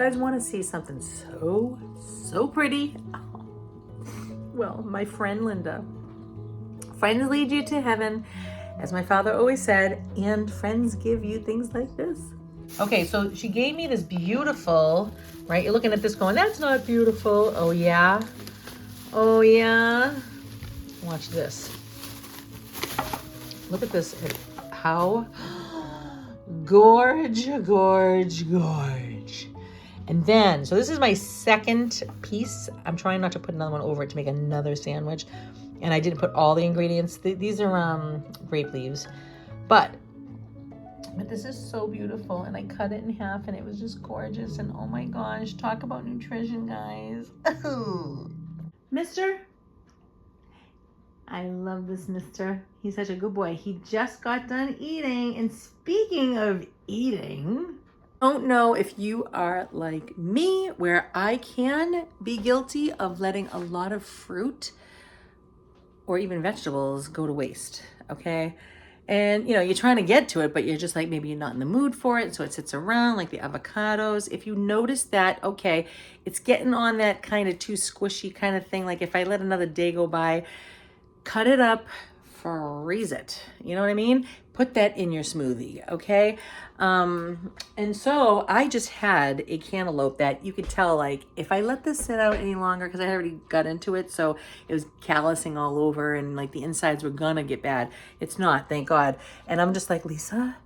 guys want to see something so pretty, well, my friend Linda. Friends lead you to heaven, as my father always said, and friends give you things like this. Okay, so she gave me this beautiful, right? You're looking at this going, that's not beautiful. Oh yeah? Oh yeah? Watch this. Look at this. How gorge. And then, so this is my second piece. I'm trying not to put another one over it to make another sandwich. And I didn't put all the ingredients. These are grape leaves. But this is so beautiful. And I cut it in half and it was just gorgeous. And oh my gosh, talk about nutrition, guys. Mister? I love this mister. He's such a good boy. He just got done eating. And speaking of eating, don't know if you are like me, where I can be guilty of letting a lot of fruit or even vegetables go to waste, okay? And you know, you're trying to get to it, but you're just like, maybe you're not in the mood for it, so it sits around, like the avocados. If you notice that, okay, it's getting on that kind of too squishy kind of thing, like if I let another day go by, cut it up, freeze it. You know what I mean? Put that in your smoothie, okay? And so I just had a cantaloupe that you could tell, like, if I let this sit out any longer, because I already got into it, so it was callousing all over and like the insides were gonna get bad. It's not, thank God. And I'm just like, Lisa,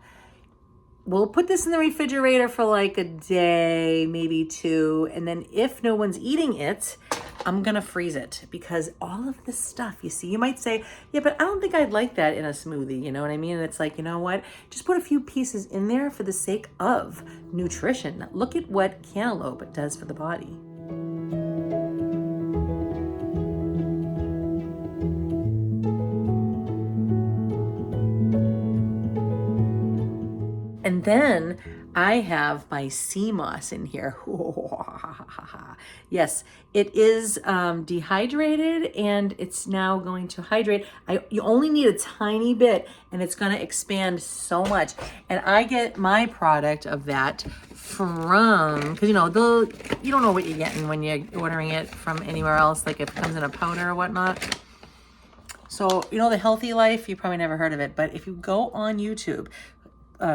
we'll put this in the refrigerator for like a day, maybe two. And then if no one's eating it, I'm gonna freeze it, because all of this stuff, you see, you might say, yeah, but I don't think I'd like that in a smoothie, you know what I mean? And it's like, you know what? Just put a few pieces in there for the sake of nutrition. Look at what cantaloupe does for the body. And then I have my sea moss in here. Yes, it is dehydrated and it's now going to hydrate. You only need a tiny bit and it's going to expand so much. And I get my product of that from, because you know, you don't know what you're getting when you're ordering it from anywhere else, like if it comes in a powder or whatnot. So, you know, the Healthy Life, you probably never heard of it, but if you go on YouTube,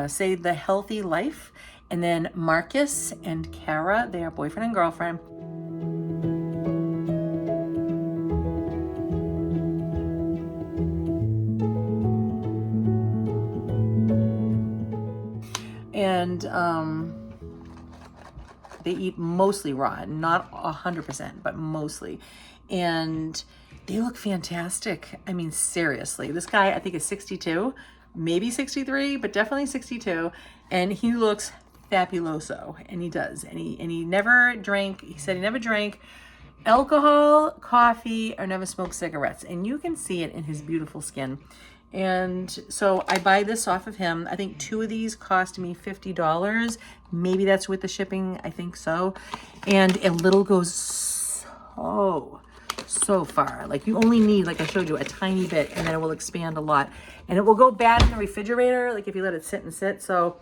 say The Healthy Life, and then Marcus and Kara, they are boyfriend and girlfriend. And they eat mostly raw, not 100%, but mostly. And they look fantastic. I mean, seriously, this guy, I think, is 62. Maybe 63, but definitely 62. And he looks fabuloso, and he does. And he never drank, he said he never drank alcohol, coffee, or never smoked cigarettes. And you can see it in his beautiful skin. And so I buy this off of him. I think 2 of these cost me $50. Maybe that's with the shipping, I think so. And a little goes so far. Like, you only need, like I showed you, a tiny bit, and then it will expand a lot. And it will go bad in the refrigerator, like if you let it sit and sit. So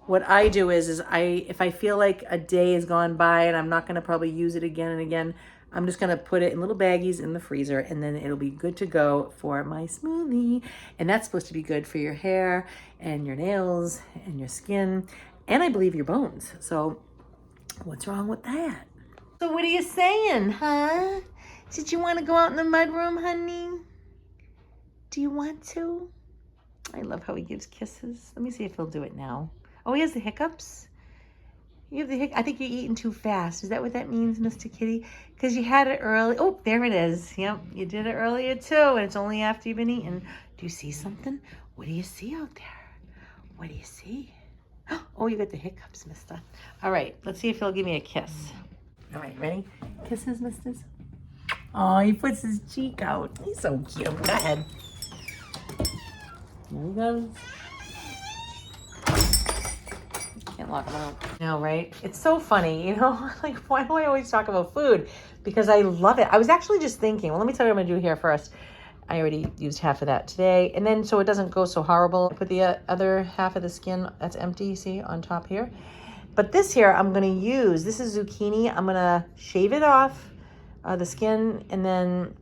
what I do is if I feel like a day has gone by and I'm not going to probably use it again and again, I'm just going to put it in little baggies in the freezer, and then it'll be good to go for my smoothie. And that's supposed to be good for your hair and your nails and your skin, and I believe your bones. So what's wrong with that? So what are you saying, huh? Did you want to go out in the mudroom, honey? Do you want to? I love how he gives kisses. Let me see if he'll do it now. Oh, he has the hiccups. You have the I think you're eating too fast. Is that what that means, Mr. Kitty? Because you had it early. Oh, there it is. Yep, you did it earlier too, and it's only after you've been eating. Do you see something? What do you see out there? What do you see? Oh, you got the hiccups, mister. All right, let's see if he'll give me a kiss. All right, ready? Kisses, misters. Oh, he puts his cheek out. He's so cute. Go ahead. Here he goes. Can't lock him out. No, right? It's so funny, you know? Like, why do I always talk about food? Because I love it. I was actually just thinking, well, let me tell you what I'm going to do here first. I already used half of that today. And then so it doesn't go so horrible, I put the other half of the skin that's empty, see, on top here. But this here, I'm gonna use, this is zucchini. I'm gonna shave it off, the skin, and then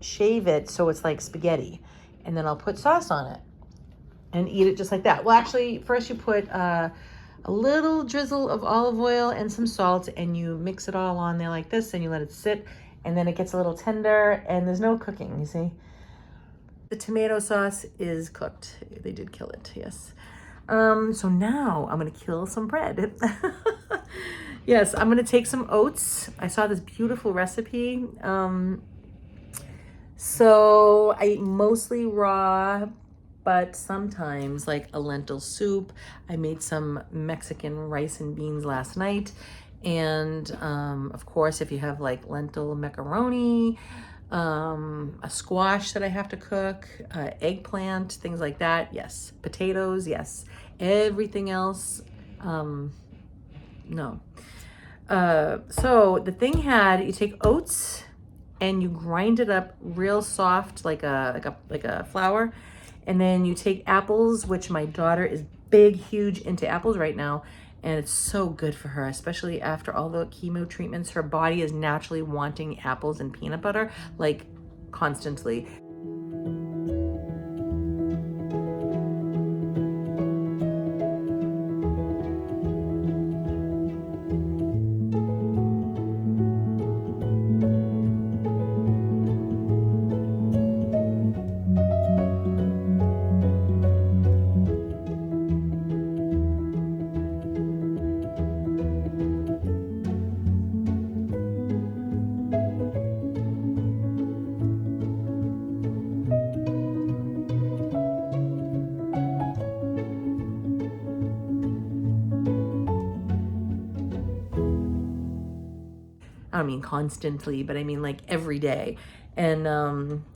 shave it so it's like spaghetti. And then I'll put sauce on it and eat it just like that. Well, actually, first you put a little drizzle of olive oil and some salt, and you mix it all on there like this, and you let it sit, and then it gets a little tender, and there's no cooking, you see? The tomato sauce is cooked. They did kill it, yes. So now I'm gonna kill some bread. Yes, I'm gonna take some oats. I saw this beautiful recipe. So I eat mostly raw, but sometimes like a lentil soup. I made some Mexican rice and beans last night. And of course, if you have like lentil macaroni, a squash that I have to cook, eggplant, things like that, yes. Potatoes, yes. Everything else, no. So the thing had, you take oats and you grind it up real soft, like a flour. And then you take apples, which my daughter is huge into apples right now. And it's so good for her, especially after all the chemo treatments. Her body is naturally wanting apples and peanut butter, like constantly. I don't mean constantly, but I mean like every day. And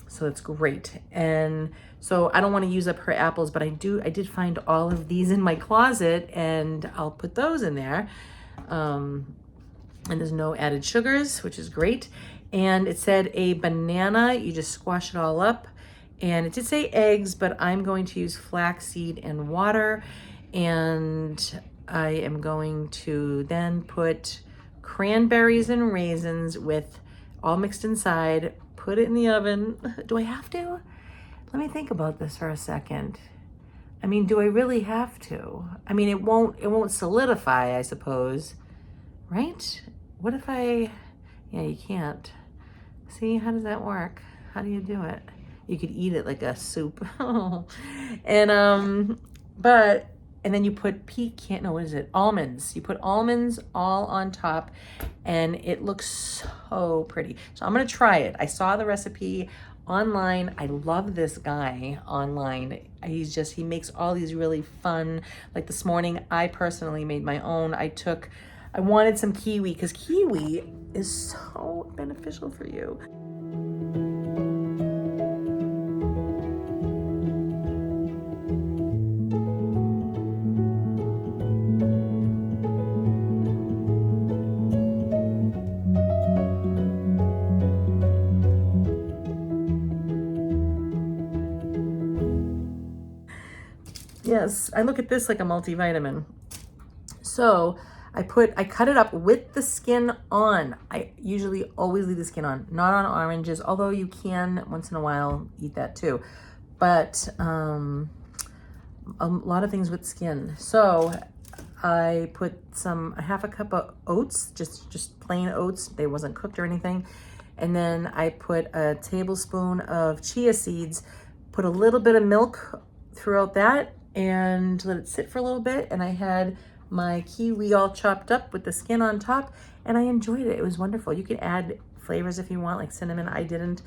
so it's great. And so I don't want to use up her apples, but I did find all of these in my closet, and I'll put those in there. And there's no added sugars, which is great. And it said a banana, you just squash it all up. And it did say eggs, but I'm going to use flaxseed and water. And I am going to then put cranberries and raisins with all mixed inside, put it in the oven. Do I have to? Let me think about this for a second. I mean, do I really have to? I mean, it won't solidify, I suppose, right? What if yeah, you can't. See, how does that work? How do you do it? You could eat it like a soup. And then you put almonds. You put almonds all on top, and it looks so pretty. So I'm gonna try it. I saw the recipe online. I love this guy online. He makes all these really fun, like this morning, I personally made my own. I wanted some kiwi, because kiwi is so beneficial for you. Yes, I look at this like a multivitamin. So I cut it up with the skin on. I usually always leave the skin on, not on oranges, although you can once in a while eat that too. But a lot of things with skin. So I put a half a cup of oats, just plain oats. They wasn't cooked or anything. And then I put a tablespoon of chia seeds, put a little bit of milk throughout that, and let it sit for a little bit. And I had my kiwi all chopped up with the skin on top, and I enjoyed it. It was wonderful. You can add flavors if you want, like cinnamon. I didn't,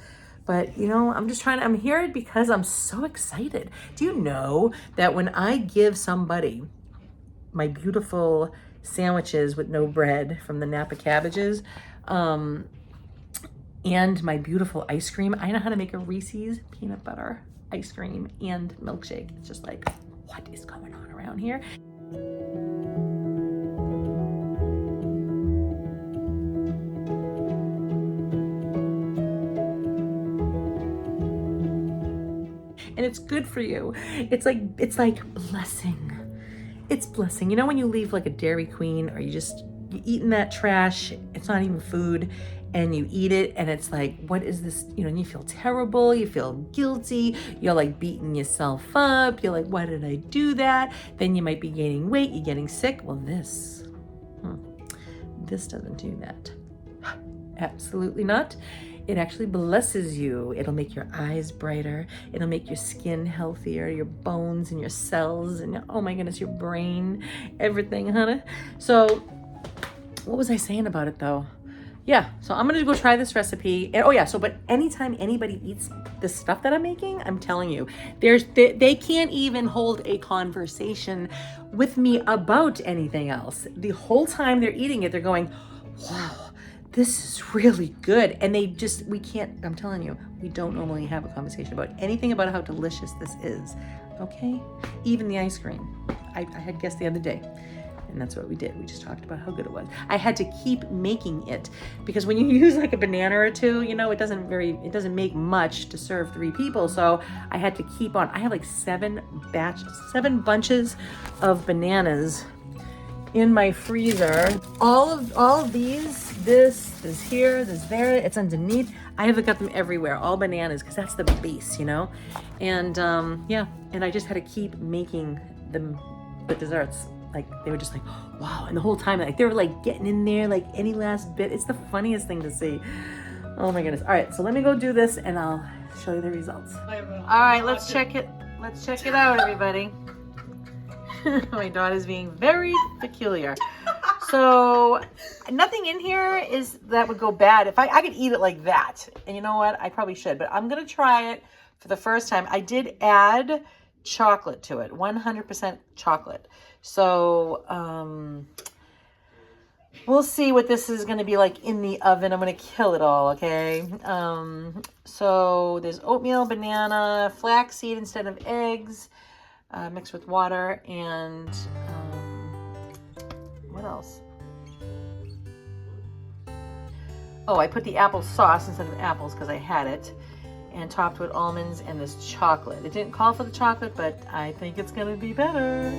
but I'm here because I'm so excited. Do you know that when I give somebody my beautiful sandwiches with no bread from the Napa Cabbages, and my beautiful ice cream, I know how to make a Reese's peanut butter ice cream and milkshake. It's just like, what is going on around here? And it's good for you. It's like blessing. it's blessing. You know, when you leave like a Dairy Queen, or you eating that trash, it's not even food, and you eat it and it's like, what is this? You know, and you feel terrible, you feel guilty, you're like beating yourself up, you're like, why did I do that? Then you might be gaining weight, you're getting sick. Well, this doesn't do that. Absolutely not. It actually blesses you. It'll make your eyes brighter. It'll make your skin healthier, your bones and your cells and oh my goodness, your brain, everything, honey. So what was I saying about it though? Yeah, so I'm gonna go try this recipe. And, oh yeah, so but anytime anybody eats the stuff that I'm making, I'm telling you, they can't even hold a conversation with me about anything else. The whole time they're eating it, they're going, wow, this is really good. And we can't, I'm telling you, we don't normally have a conversation about anything about how delicious this is, okay? Even the ice cream. I had guests the other day, and that's what we did. We just talked about how good it was. I had to keep making it because when you use like a banana or two, you know, it doesn't make much to serve 3 people. So I had to keep on. I have like 7 bunches of bananas in my freezer. All of these, this here, this there, it's underneath. I have got them everywhere, all bananas, because that's the base, you know? And yeah, and I just had to keep making the desserts. Like they were just like, wow. And the whole time, like they were like getting in there, like any last bit. It's the funniest thing to see. Oh my goodness. All right, so let me go do this and I'll show you the results. All right, let's check it. Let's check it out, everybody. My daughter's being very peculiar. So nothing in here that would go bad. If I could eat it like that. And you know what? I probably should, but I'm gonna try it for the first time. I did add chocolate to it, 100% chocolate. So we'll see what this is going to be like in the oven. I'm going to kill it all, okay? So there's oatmeal, banana, flaxseed instead of eggs, mixed with water, and what else? Oh, I put the apple sauce instead of apples because I had it, and topped with almonds and this chocolate. It didn't call for the chocolate, but I think it's going to be better.